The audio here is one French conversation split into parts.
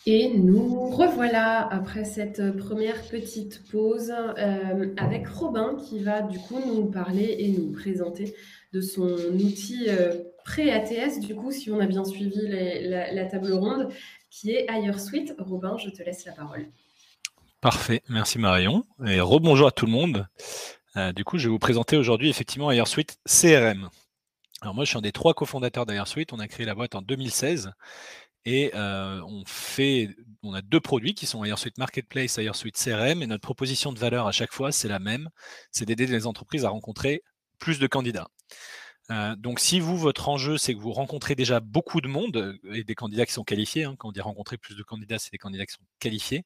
Et nous revoilà après cette première petite pause avec Robin qui va du coup nous parler et nous présenter de son outil pré-ATS, du coup, si on a bien suivi la table ronde, qui est HireSuite. Robin, je te laisse la parole. Parfait, merci Marion et rebonjour à tout le monde. Du coup, je vais vous présenter aujourd'hui effectivement HireSuite CRM. Alors moi, je suis un des 3 cofondateurs d'HireSuite. On a créé la boîte en 2016 et on a 2 produits qui sont HireSuite Marketplace, HireSuite CRM et notre proposition de valeur à chaque fois, c'est la même, c'est d'aider les entreprises à rencontrer plus de candidats. Donc si vous, votre enjeu, c'est que vous rencontrez déjà beaucoup de monde et des candidats qui sont qualifiés, hein, quand on dit rencontrer plus de candidats, c'est des candidats qui sont qualifiés.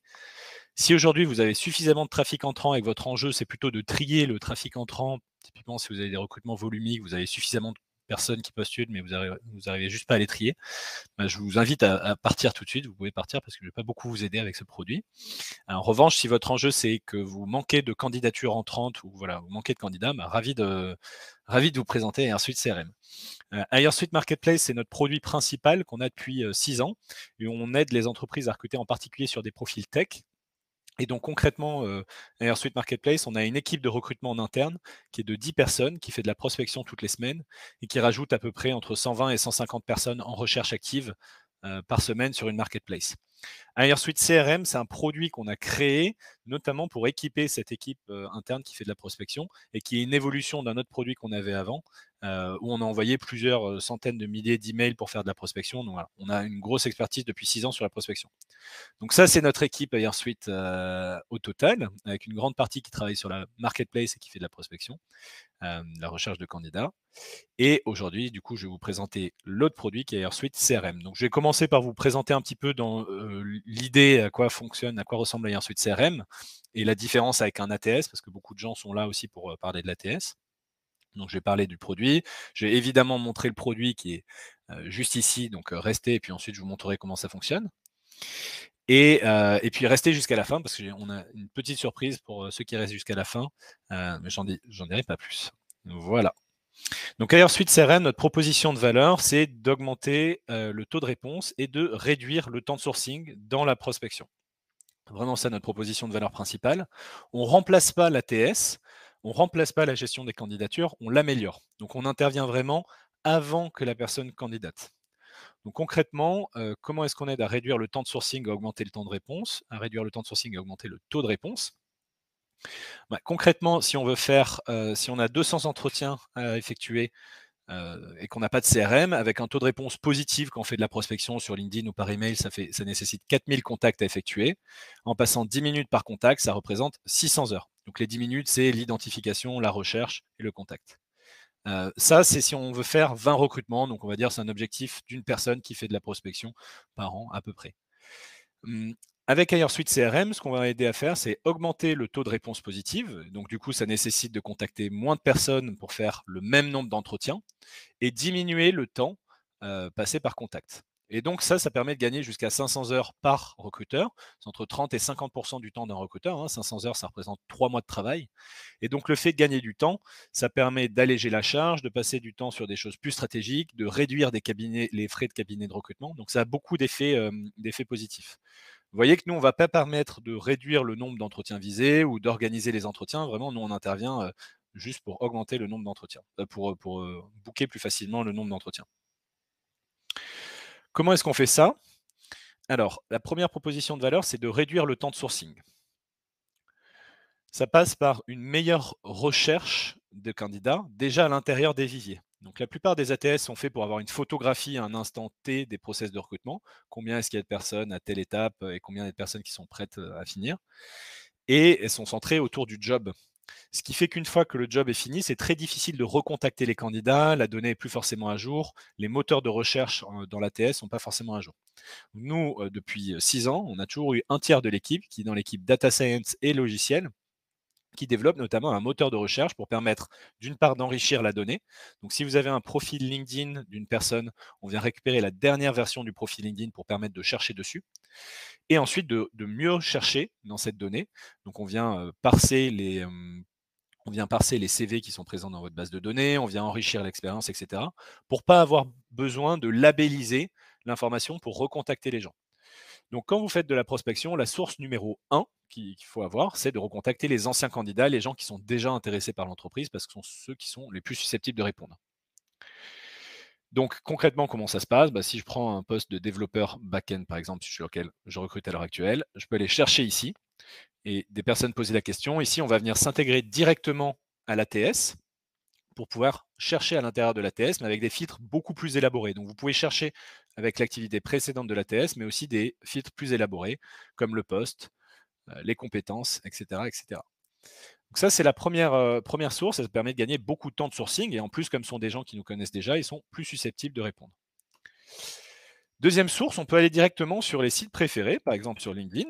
Si aujourd'hui vous avez suffisamment de trafic entrant et que votre enjeu c'est plutôt de trier le trafic entrant, typiquement si vous avez des recrutements volumiques, vous avez suffisamment de personnes qui postulent mais vous arrivez juste pas à les trier, bah, je vous invite à partir tout de suite. Vous pouvez partir parce que je ne vais pas beaucoup vous aider avec ce produit. En revanche, si votre enjeu c'est que vous manquez de candidatures entrantes ou voilà, vous manquez de candidats, bah, ravi de vous présenter HireSuite CRM. HireSuite Marketplace, c'est notre produit principal qu'on a depuis 6 ans et on aide les entreprises à recruter en particulier sur des profils tech. Et donc concrètement, HireSuite Marketplace, on a une équipe de recrutement en interne qui est de 10 personnes, qui fait de la prospection toutes les semaines et qui rajoute à peu près entre 120 et 150 personnes en recherche active par semaine sur une marketplace. HireSuite CRM, c'est un produit qu'on a créé notamment pour équiper cette équipe interne qui fait de la prospection et qui est une évolution d'un autre produit qu'on avait avant, où on a envoyé plusieurs centaines de milliers d'emails pour faire de la prospection. Donc voilà, on a une grosse expertise depuis 6 ans sur la prospection. Donc ça, c'est notre équipe HireSuite au total, avec une grande partie qui travaille sur la marketplace et qui fait de la prospection, la recherche de candidats. Et aujourd'hui, du coup, je vais vous présenter l'autre produit qui est HireSuite CRM. Donc, je vais commencer par vous présenter un petit peu dans l'idée à quoi fonctionne, à quoi ressemble HireSuite CRM et la différence avec un ATS, parce que beaucoup de gens sont là aussi pour parler de l'ATS. Donc, je vais parler du produit. Je vais évidemment montrer le produit qui est juste ici. Donc, restez et puis ensuite, je vous montrerai comment ça fonctionne. Et puis restez jusqu'à la fin parce qu'on a une petite surprise pour ceux qui restent jusqu'à la fin, mais j'en dirai pas plus. Voilà. Donc HireSuite CRM, notre proposition de valeur, c'est d'augmenter le taux de réponse et de réduire le temps de sourcing dans la prospection. Vraiment ça notre proposition de valeur principale. On ne remplace pas l'ATS, on ne remplace pas la gestion des candidatures, on l'améliore. Donc on intervient vraiment avant que la personne candidate. Donc concrètement, comment est-ce qu'on aide à réduire le temps de sourcing, à augmenter le temps de réponse, à réduire le temps de sourcing et à augmenter le taux de réponse? Bah, concrètement, si on veut faire, si on a 200 entretiens à effectuer et qu'on n'a pas de CRM, avec un taux de réponse positif quand on fait de la prospection sur LinkedIn ou par email, ça nécessite 4000 contacts à effectuer. En passant 10 minutes par contact, ça représente 600 heures. Donc les 10 minutes, c'est l'identification, la recherche et le contact. Ça, c'est si on veut faire 20 recrutements. Donc, on va dire c'est un objectif d'une personne qui fait de la prospection par an à peu près. Avec HireSuite CRM, ce qu'on va aider à faire, c'est augmenter le taux de réponse positive. Donc, du coup, ça nécessite de contacter moins de personnes pour faire le même nombre d'entretiens et diminuer le temps passé par contact. Et donc ça permet de gagner jusqu'à 500 heures par recruteur. C'est entre 30 et 50% du temps d'un recruteur. 500 heures, ça représente 3 mois de travail. Et donc le fait de gagner du temps, ça permet d'alléger la charge, de passer du temps sur des choses plus stratégiques, de réduire les frais de cabinet de recrutement. Donc ça a beaucoup d'effets positifs. Vous voyez que nous, on ne va pas permettre de réduire le nombre d'entretiens visés ou d'organiser les entretiens. Vraiment, nous, on intervient juste pour augmenter le nombre d'entretiens, pour booker plus facilement le nombre d'entretiens. Comment est-ce qu'on fait ça? Alors, la première proposition de valeur, c'est de réduire le temps de sourcing. Ça passe par une meilleure recherche de candidats, déjà à l'intérieur des viviers. Donc, la plupart des ATS sont faits pour avoir une photographie à un instant T des process de recrutement. Combien est-ce qu'il y a de personnes à telle étape et combien il y a de personnes qui sont prêtes à finir. Et elles sont centrées autour du job. Ce qui fait qu'une fois que le job est fini, c'est très difficile de recontacter les candidats, la donnée n'est plus forcément à jour, les moteurs de recherche dans l'ATS ne sont pas forcément à jour. Nous, depuis 6 ans, on a toujours eu un tiers de l'équipe qui est dans l'équipe Data Science et Logiciel, qui développe notamment un moteur de recherche pour permettre d'une part d'enrichir la donnée. Donc si vous avez un profil LinkedIn d'une personne, on vient récupérer la dernière version du profil LinkedIn pour permettre de chercher dessus. Et ensuite de mieux chercher dans cette donnée. Donc on vient parser les CV qui sont présents dans votre base de données, on vient enrichir l'expérience, etc. pour pas avoir besoin de labelliser l'information pour recontacter les gens. Donc, quand vous faites de la prospection, la source numéro 1 qu'il faut avoir, c'est de recontacter les anciens candidats, les gens qui sont déjà intéressés par l'entreprise, parce que ce sont ceux qui sont les plus susceptibles de répondre. Donc, concrètement, comment ça se passe? Si je prends un poste de développeur back-end, par exemple, sur lequel je recrute à l'heure actuelle, je peux aller chercher ici et des personnes poser la question. Ici, on va venir s'intégrer directement à l'ATS pour pouvoir chercher à l'intérieur de l'ATS, mais avec des filtres beaucoup plus élaborés. Donc, vous pouvez chercher avec l'activité précédente de l'ATS, mais aussi des filtres plus élaborés, comme le poste, les compétences, etc., etc. Donc ça, c'est la première source. Ça permet de gagner beaucoup de temps de sourcing. Et en plus, comme ce sont des gens qui nous connaissent déjà, ils sont plus susceptibles de répondre. Deuxième source, on peut aller directement sur les sites préférés, par exemple sur LinkedIn.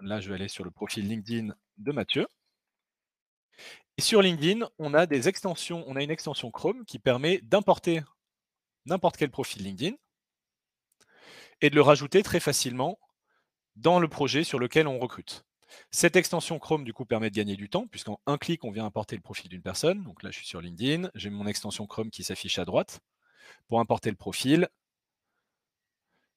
Là, je vais aller sur le profil LinkedIn de Mathieu. Et sur LinkedIn, on a une extension Chrome qui permet d'importer n'importe quel profil LinkedIn et de le rajouter très facilement dans le projet sur lequel on recrute. Cette extension Chrome, du coup, permet de gagner du temps, puisqu'en un clic, on vient importer le profil d'une personne. Donc là, je suis sur LinkedIn, j'ai mon extension Chrome qui s'affiche à droite. Pour importer le profil,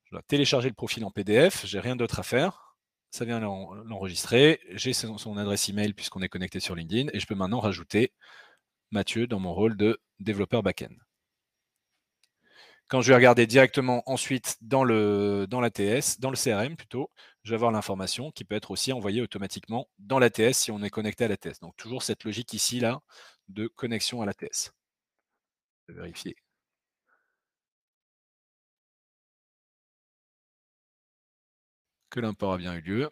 je dois télécharger le profil en PDF, j'ai rien d'autre à faire. Ça vient l'enregistrer, j'ai son adresse email puisqu'on est connecté sur LinkedIn, et je peux maintenant rajouter Mathieu dans mon rôle de développeur back-end. Quand je vais regarder directement ensuite dans l'ATS, dans le CRM plutôt, je vais avoir l'information qui peut être aussi envoyée automatiquement dans l'ATS si on est connecté à l'ATS. Donc toujours cette logique ici là de connexion à l'ATS. Je vais vérifier que l'import a bien eu lieu.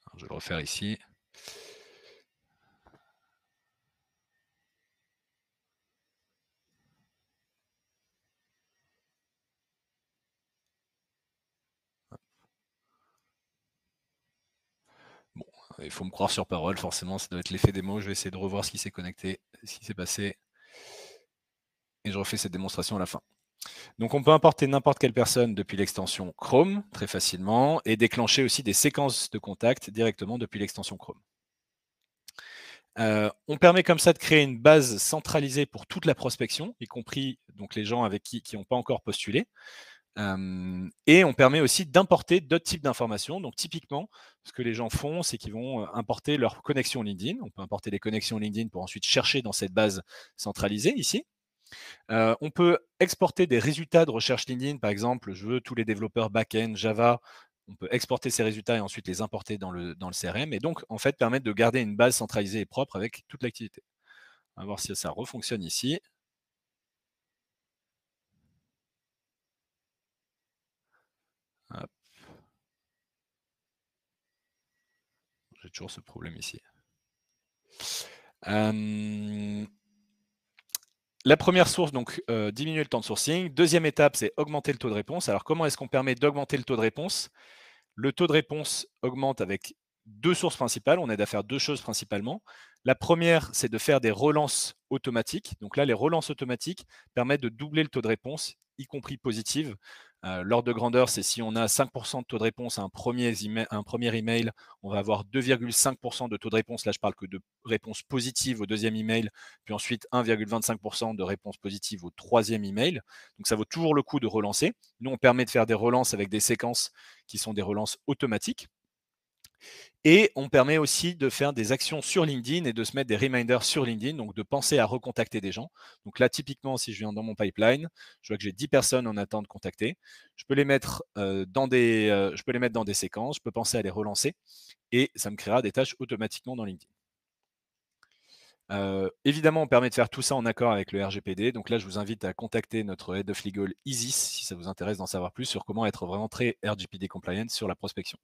Alors, je vais le refaire ici. Bon, il faut me croire sur parole, forcément, ça doit être l'effet démo. Je vais essayer de revoir ce qui s'est connecté, ce qui s'est passé. Et je refais cette démonstration à la fin. Donc on peut importer n'importe quelle personne depuis l'extension Chrome, très facilement, et déclencher aussi des séquences de contacts directement depuis l'extension Chrome. On permet comme ça de créer une base centralisée pour toute la prospection, y compris donc les gens avec qui n'ont pas encore postulé. Et on permet aussi d'importer d'autres types d'informations. Donc typiquement, ce que les gens font, c'est qu'ils vont importer leur connexion LinkedIn. On peut importer des connexions LinkedIn pour ensuite chercher dans cette base centralisée ici. On peut exporter des résultats de recherche LinkedIn. Par exemple, je veux tous les développeurs back-end Java. On peut exporter ces résultats et ensuite les importer dans le CRM. Et donc, en fait, permettre de garder une base centralisée et propre avec toute l'activité. On va voir si ça refonctionne ici. Hop. J'ai toujours ce problème ici. La première source, donc diminuer le temps de sourcing. Deuxième étape, c'est augmenter le taux de réponse. Alors, comment est-ce qu'on permet d'augmenter le taux de réponse? Le taux de réponse augmente avec deux sources principales. On aide à faire deux choses principalement. La première, c'est de faire des relances automatiques. Donc là, les relances automatiques permettent de doubler le taux de réponse, y compris positive. L'ordre de grandeur, c'est si on a 5% de taux de réponse à un premier email, on va avoir 2,5% de taux de réponse. Là, je parle que de réponse positive au deuxième email, puis ensuite 1,25% de réponse positive au troisième email. Donc ça vaut toujours le coup de relancer. Nous, on permet de faire des relances avec des séquences qui sont des relances automatiques. Et on permet aussi de faire des actions sur LinkedIn et de se mettre des reminders sur LinkedIn, donc de penser à recontacter des gens. Donc là, typiquement, si je viens dans mon pipeline, je vois que j'ai 10 personnes en attente de contacter. Je peux les mettre, dans des séquences, je peux penser à les relancer et ça me créera des tâches automatiquement dans LinkedIn. Évidemment, on permet de faire tout ça en accord avec le RGPD. Donc là, je vous invite à contacter notre Head of Legal, Isis, si ça vous intéresse d'en savoir plus sur comment être vraiment très RGPD compliant sur la prospection.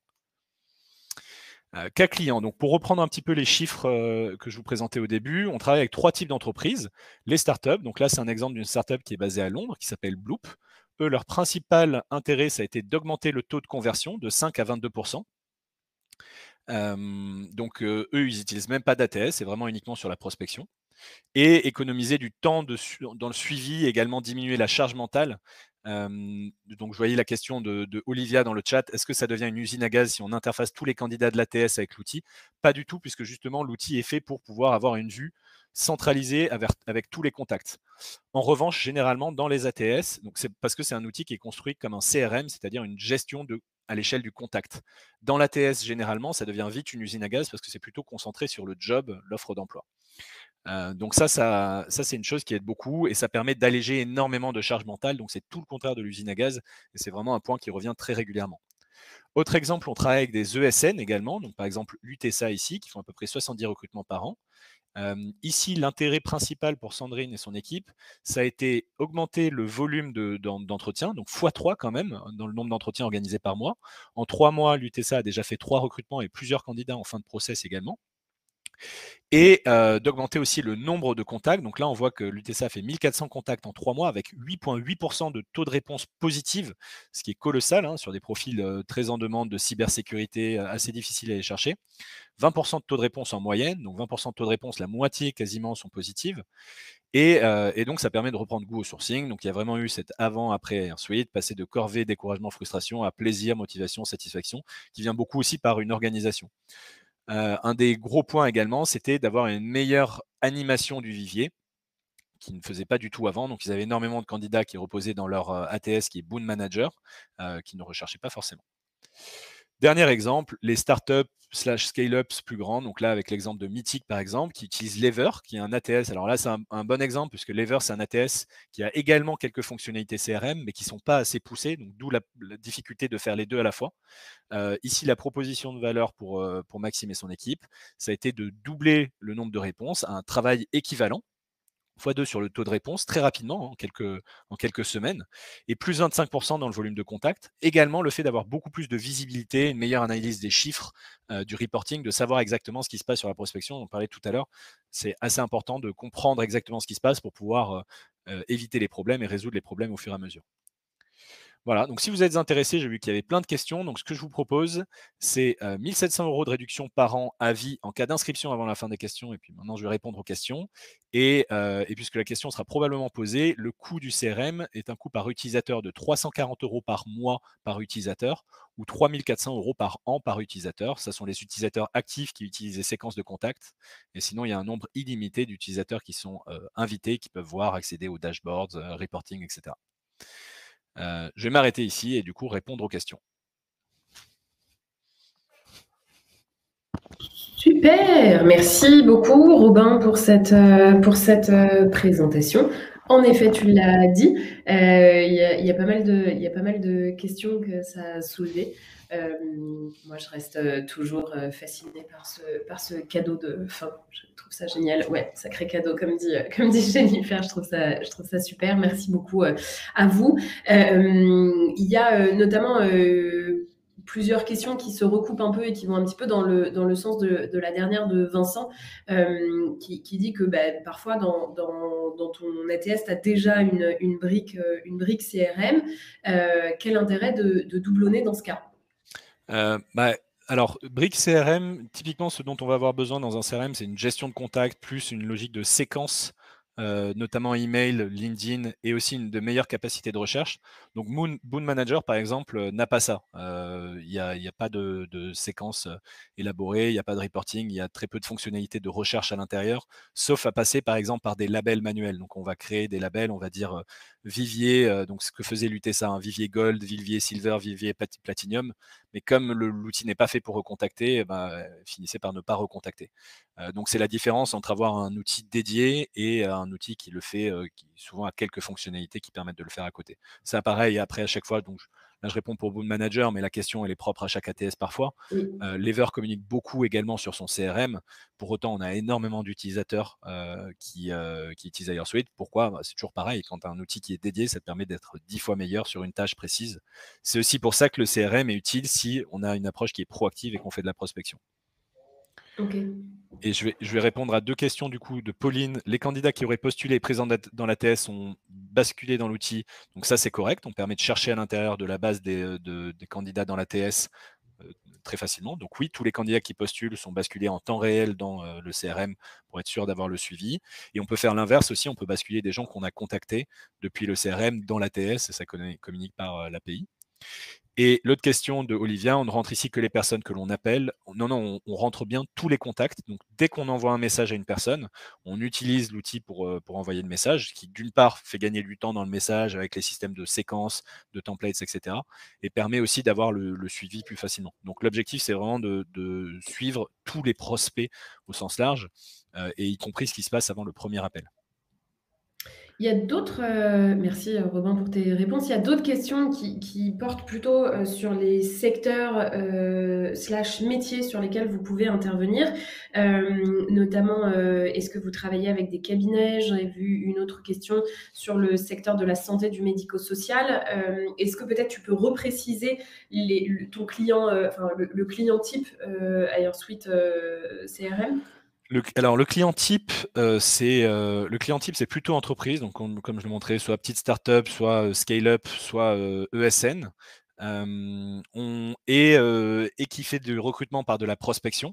Cas client. Donc, pour reprendre un petit peu les chiffres que je vous présentais au début, on travaille avec trois types d'entreprises. Les startups, donc là, c'est un exemple d'une startup qui est basée à Londres, qui s'appelle Bloop. Eux, leur principal intérêt, ça a été d'augmenter le taux de conversion de 5 à 22%. Donc, eux, ils n'utilisent même pas d'ATS, c'est vraiment uniquement sur la prospection. Et économiser du temps dans le suivi, également diminuer la charge mentale Donc, je voyais la question de Olivia dans le chat. Est-ce que ça devient une usine à gaz si on interface tous les candidats de l'ATS avec l'outil? Pas du tout, puisque justement, l'outil est fait pour pouvoir avoir une vue centralisée avec tous les contacts. En revanche, généralement, dans les ATS, c'est parce que c'est un outil qui est construit comme un CRM, c'est-à-dire une gestion à l'échelle du contact. Dans l'ATS, généralement, ça devient vite une usine à gaz parce que c'est plutôt concentré sur le job, l'offre d'emploi. Donc ça c'est une chose qui aide beaucoup et ça permet d'alléger énormément de charge mentale. Donc c'est tout le contraire de l'usine à gaz et c'est vraiment un point qui revient très régulièrement. Autre exemple, on travaille avec des ESN également, donc par exemple l'UTSA ici, qui font à peu près 70 recrutements par an. Ici, l'intérêt principal pour Sandrine et son équipe, ça a été augmenter le volume d'entretien, donc x3 quand même, dans le nombre d'entretiens organisés par mois. En 3 mois, l'UTSA a déjà fait 3 recrutements et plusieurs candidats en fin de process également. Et d'augmenter aussi le nombre de contacts. Donc là, on voit que l'UTSA a fait 1400 contacts en 3 mois avec 8,8% de taux de réponse positive, ce qui est colossal sur des profils très en demande de cybersécurité, assez difficiles à aller chercher. 20% de taux de réponse en moyenne, donc 20% de taux de réponse, la moitié quasiment sont positives. Et donc, ça permet de reprendre goût au sourcing. Donc, il y a vraiment eu cet avant-après Airsuite, passer de corvée, découragement, frustration à plaisir, motivation, satisfaction, qui vient beaucoup aussi par une organisation. Un des gros points également, c'était d'avoir une meilleure animation du vivier, qui ne faisait pas du tout avant. Donc, ils avaient énormément de candidats qui reposaient dans leur ATS, qui est Boon Manager, qui ne recherchaient pas forcément. Dernier exemple, les startups / scale-ups plus grands. Donc là, avec l'exemple de Mythic, par exemple, qui utilise Lever, qui est un ATS. Alors là, c'est un bon exemple, puisque Lever, c'est un ATS qui a également quelques fonctionnalités CRM, mais qui ne sont pas assez poussées. Donc, d'où la difficulté de faire les deux à la fois. Ici, la proposition de valeur pour Maxime et son équipe, ça a été de doubler le nombre de réponses à un travail équivalent, x2 sur le taux de réponse très rapidement, en quelques semaines, et plus 25% dans le volume de contact. Également, le fait d'avoir beaucoup plus de visibilité, une meilleure analyse des chiffres, du reporting, de savoir exactement ce qui se passe sur la prospection. On parlait tout à l'heure, c'est assez important de comprendre exactement ce qui se passe pour pouvoir éviter les problèmes et résoudre les problèmes au fur et à mesure. Voilà, donc si vous êtes intéressé, j'ai vu qu'il y avait plein de questions. Donc ce que je vous propose, c'est 1700 € de réduction par an à vie en cas d'inscription avant la fin des questions. Et puis maintenant, je vais répondre aux questions. Et puisque la question sera probablement posée, le coût du CRM est un coût par utilisateur de 340 € par mois par utilisateur ou 3400 € par an par utilisateur. Ce sont les utilisateurs actifs qui utilisent les séquences de contact. Et sinon, il y a un nombre illimité d'utilisateurs qui sont invités, qui peuvent voir, accéder aux dashboards, reporting, etc. Je vais m'arrêter ici et du coup répondre aux questions. Super, merci beaucoup Robin pour cette présentation. En effet, tu l'as dit, il y a pas mal de questions que ça a soulevées. Moi, je reste toujours fascinée par ce cadeau de fin. Je trouve ça génial. Ouais, sacré cadeau, comme dit Jennifer. Je trouve ça super. Merci beaucoup à vous. Il y a notamment plusieurs questions qui se recoupent un peu et qui vont un petit peu dans le sens de la dernière de Vincent, qui dit que parfois dans ton ATS, tu as déjà une brique CRM. Quel intérêt de doublonner dans ce cas? Alors, brique CRM, typiquement, ce dont on va avoir besoin dans un CRM, c'est une gestion de contact plus une logique de séquence, notamment email, LinkedIn, et aussi de meilleures capacités de recherche. Donc, Boon Manager, par exemple, n'a pas ça. Il n'y a pas de séquence élaborée, il n'y a pas de reporting, il y a très peu de fonctionnalités de recherche à l'intérieur, sauf à passer, par exemple, par des labels manuels. Donc, on va créer des labels, on va dire Vivier, donc ce que faisait l'UTSA, un Vivier Gold, Vivier Silver, Vivier Platinum. Mais comme l'outil n'est pas fait pour recontacter, finissez par ne pas recontacter. Donc c'est la différence entre avoir un outil dédié et un outil qui le fait, qui souvent a quelques fonctionnalités qui permettent de le faire à côté. C'est pareil après à chaque fois. Donc là je réponds pour Boon Manager, mais la question elle est propre à chaque ATS parfois. Oui. Lever communique beaucoup également sur son CRM. Pour autant, on a énormément d'utilisateurs qui utilisent Airsuite. Pourquoi? C'est toujours pareil. Quand tu as un outil qui est dédié, ça te permet d'être 10 fois meilleur sur une tâche précise. C'est aussi pour ça que le CRM est utile si on a une approche qui est proactive et qu'on fait de la prospection. Ok. Et je vais répondre à deux questions du coup de Pauline. Les candidats qui auraient postulé et présents dans l'ATS ont basculé dans l'outil. Donc ça, c'est correct. On permet de chercher à l'intérieur de la base des candidats dans l'ATS très facilement. Donc oui, tous les candidats qui postulent sont basculés en temps réel dans le CRM pour être sûr d'avoir le suivi. Et on peut faire l'inverse aussi, on peut basculer des gens qu'on a contactés depuis le CRM dans l'ATS, et ça communique par l'API. Et l'autre question de Olivia, on ne rentre ici que les personnes que l'on appelle. Non, on rentre bien tous les contacts. Donc, dès qu'on envoie un message à une personne, on utilise l'outil pour envoyer le message, qui d'une part fait gagner du temps dans le message avec les systèmes de séquences, de templates, etc. et permet aussi d'avoir le suivi plus facilement. Donc, l'objectif, c'est vraiment de suivre tous les prospects au sens large, et y compris ce qui se passe avant le premier appel. Il y a d'autres, merci Robin pour tes réponses. Il y a d'autres questions qui portent plutôt sur les secteurs slash métiers sur lesquels vous pouvez intervenir. Notamment, est-ce que vous travaillez avec des cabinets? J'avais vu une autre question sur le secteur de la santé, du médico-social. Est-ce que peut-être tu peux repréciser ton client, le client type HireSuite CRM? Alors le client type, c'est plutôt entreprise, donc comme je le montrais, soit petite start-up, soit scale-up, soit ESN, et qui fait du recrutement par de la prospection.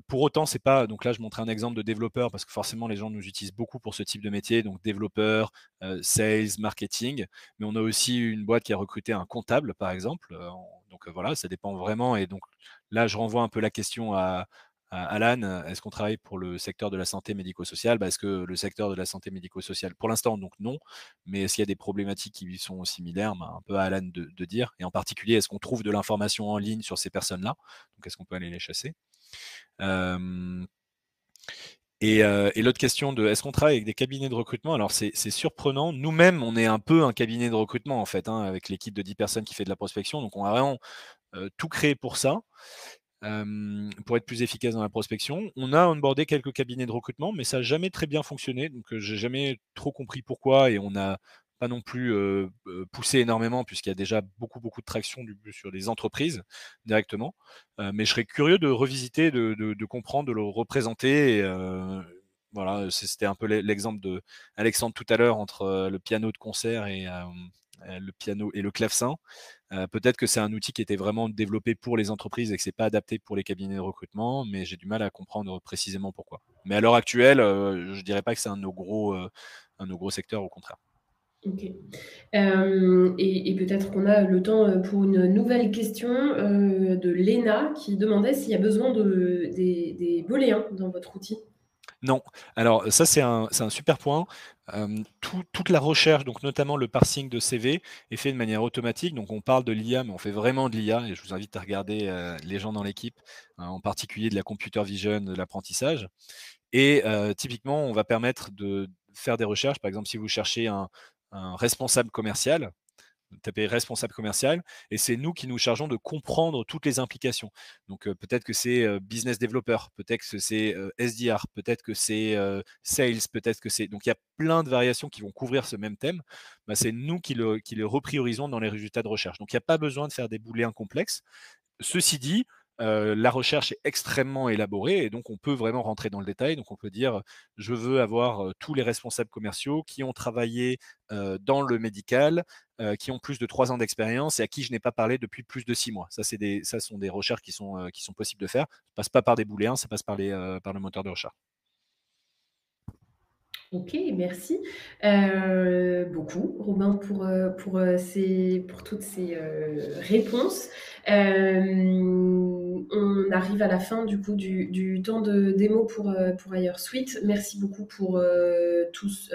Pour autant, c'est pas. Donc là, je montrais un exemple de développeur parce que forcément, les gens nous utilisent beaucoup pour ce type de métier, donc développeur, sales, marketing. Mais on a aussi une boîte qui a recruté un comptable, par exemple. Donc voilà, ça dépend vraiment. Et donc là, je renvoie un peu la question à Alan. Est-ce qu'on travaille pour le secteur de la santé médico-sociale? Est-ce que le secteur de la santé médico-sociale, pour l'instant, donc non. Mais est-ce qu'il y a des problématiques qui lui sont similaires? Un peu à Alan de dire. Et en particulier, est-ce qu'on trouve de l'information en ligne sur ces personnes-là? Donc est-ce qu'on peut aller les chasser? Et l'autre question de est-ce qu'on travaille avec des cabinets de recrutement? Alors c'est surprenant. Nous-mêmes, on est un peu un cabinet de recrutement en fait, avec l'équipe de 10 personnes qui fait de la prospection. Donc on a vraiment tout créé pour ça, pour être plus efficace dans la prospection. On a onboardé quelques cabinets de recrutement, mais ça n'a jamais très bien fonctionné. Donc j'ai jamais trop compris pourquoi, et on n'a pas non plus poussé énormément puisqu'il y a déjà beaucoup de traction sur des entreprises directement. Mais je serais curieux de revisiter, de comprendre, de le représenter. Et, voilà, c'était un peu l'exemple de Alexandre tout à l'heure entre le piano de concert et le piano et le clavecin. Peut-être que c'est un outil qui était vraiment développé pour les entreprises et que c'est pas adapté pour les cabinets de recrutement, mais j'ai du mal à comprendre précisément pourquoi. Mais à l'heure actuelle, je dirais pas que c'est un de nos gros secteurs, au contraire. Ok. Et peut-être qu'on a le temps pour une nouvelle question de Léna qui demandait s'il y a besoin des booléens dans votre outil. Non. Alors ça, c'est un super point. Toute la recherche, donc notamment le parsing de CV, est fait de manière automatique. Donc on parle de l'IA, mais on fait vraiment de l'IA. Et je vous invite à regarder les gens dans l'équipe, en particulier de la computer vision, de l'apprentissage. Et typiquement, on va permettre de faire des recherches. Par exemple, si vous cherchez un responsable commercial, vous tapez responsable commercial, et c'est nous qui nous chargeons de comprendre toutes les implications. Donc peut-être que c'est business developer, peut-être que c'est SDR, peut-être que c'est sales, peut-être que c'est. Donc il y a plein de variations qui vont couvrir ce même thème. C'est nous qui le repriorisons dans les résultats de recherche. Donc il n'y a pas besoin de faire des booléens complexes. Ceci dit, la recherche est extrêmement élaborée et donc on peut vraiment rentrer dans le détail. Donc on peut dire, je veux avoir tous les responsables commerciaux qui ont travaillé dans le médical, qui ont plus de 3 ans d'expérience et à qui je n'ai pas parlé depuis plus de 6 mois. Ça sont des recherches qui sont possibles de faire. Ça ne passe pas par des booléens, ça passe par le moteur de recherche. Ok, merci beaucoup, Robin, pour toutes ces réponses. On arrive à la fin du coup du temps de démo pour HireSuite. Merci beaucoup pour tous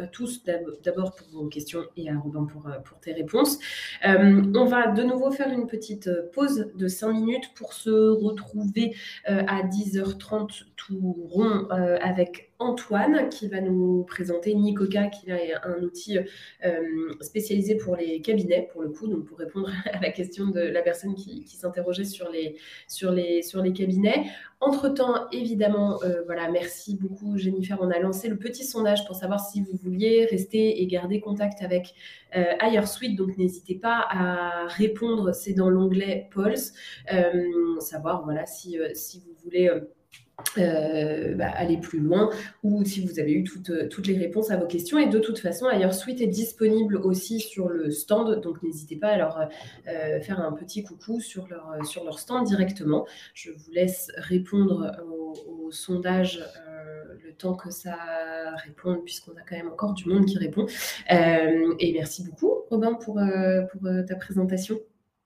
d'abord pour vos questions et à Robin pour tes réponses. On va de nouveau faire une petite pause de 5 minutes pour se retrouver à 10h30 tout rond avec Antoine qui va nous présenter Nicoca, qui est un outil spécialisé pour les cabinets, pour le coup, donc pour répondre à la question de la personne qui s'interrogeait sur les cabinets. Entre-temps, évidemment, voilà, merci beaucoup Jennifer. On a lancé le petit sondage pour savoir si vous vouliez rester et garder contact avec HireSuite, donc n'hésitez pas à répondre, c'est dans l'onglet Pulse, savoir voilà, si vous voulez aller plus loin, ou si vous avez eu toutes les réponses à vos questions. Et de toute façon, HireSuite est disponible aussi sur le stand, donc n'hésitez pas à leur faire un petit coucou sur leur stand directement. Je vous laisse répondre au sondage le temps que ça réponde, puisqu'on a quand même encore du monde qui répond. Et merci beaucoup, Robin, pour ta présentation.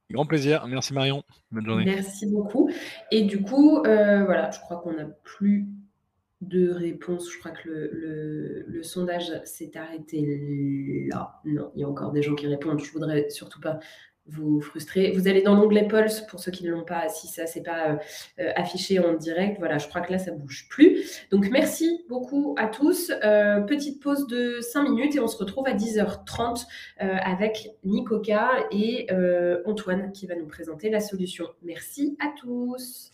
Grand plaisir. Merci Marion. Bonne journée. Merci beaucoup. Et du coup, voilà, je crois qu'on n'a plus de réponses. Je crois que le sondage s'est arrêté là. Non, il y a encore des gens qui répondent. Je voudrais surtout pas vous frustrer. Vous allez dans l'onglet Pulse pour ceux qui ne l'ont pas, si ça s'est pas affiché en direct. Voilà, je crois que là, ça bouge plus. Donc, merci beaucoup à tous. Petite pause de 5 minutes et on se retrouve à 10h30 avec Nicoca et Antoine qui va nous présenter la solution. Merci à tous.